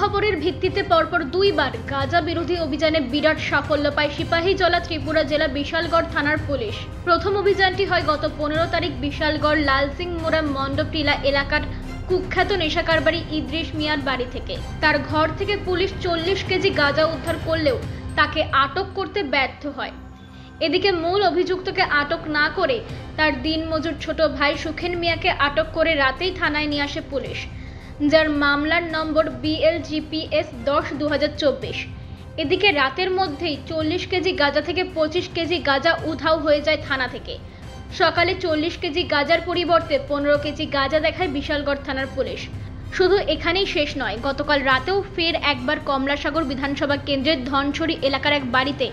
খবরের ভিত্তিতে পরপর দুইবার গাঁজা বিরোধী অভিযানে বিরাট সাফল্য পায় সিপাহীজলা ত্রিপুরা জেলা বিশালগড় থানার পুলিশ। প্রথম অভিযানটি হয় গত 15 তারিখ বিশালগড় লালসিং মোড়া মণ্ডপটিলা এলাকার কুখ্যাত নেশা কারবারি ইদ্রিস মিয়ার বাড়ি থেকে। তার ঘর থেকে পুলিশ 40 কেজি গাঁজা উদ্ধার করলেও তাকে আটক করতে ব্যর্থ হয়। এদিকে মূল অভিযুক্তকে আটক না করে তার দিনমজুর ছোট ভাই সুখেন মিয়াকে আটক করে রাতেই থানায় নিয়ে আসে পুলিশ, যার মামলার নম্বর BLGPS 10/2024। এদিকে রাতের মধ্যেই 40 কেজি গাঁজা থেকে 25 কেজি গাঁজা উধাও হয়ে যায় থানা থেকে। সকালে 40 কেজি গাঁজার পরিবর্তে 15 কেজি গাঁজা দেখায় বিশালগড় থানার পুলিশ। শুধু এখানেই শেষ নয়, গতকাল রাতেও ফের একবার কমলাসাগর বিধানসভা কেন্দ্রের ধনছড়ি এলাকার এক বাড়িতে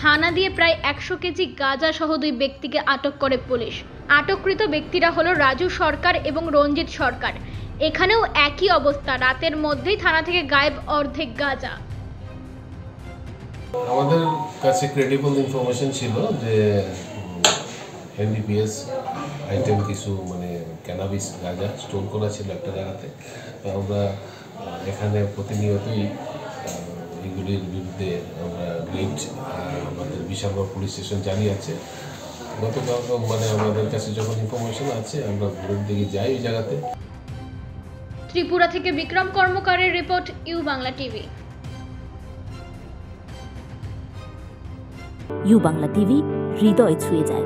হানা দিয়ে প্রায় 100 কেজি গাঁজা সহ 2 ব্যক্তিকে আটক করে পুলিশ। আটককৃত ব্যক্তিরা হলো রাজু সরকার এবং রঞ্জিত সরকার। এখানেও একই অবস্থা, রাতের মধ্যেই থানা থেকে গায়েব অর্ধেক গাঁজা। আমাদের কাছে ক্রেডিবল ইনফরমেশন ছিল যে NDPS আইটেম কিছু ক্যানাবিস গাঁজা স্টোর করা ছিল একটা জায়গাতে। আমরা এখানে প্রতিনিয়তই এগুলির বিরুদ্ধে আমরা রেড আমাদের বিশালগড় পুলিশ স্টেশন জারি আছে। গতকাল আমাদের কাছে যখন ইনফরমেশন আছে আমরা ভোরের দিকে যাই ওই জায়গাতে। ত্রিপুরা থেকে বিক্রম কর্মকারের report, U Bangla TV. U Bangla TV হৃদয় ছুঁয়ে যায়।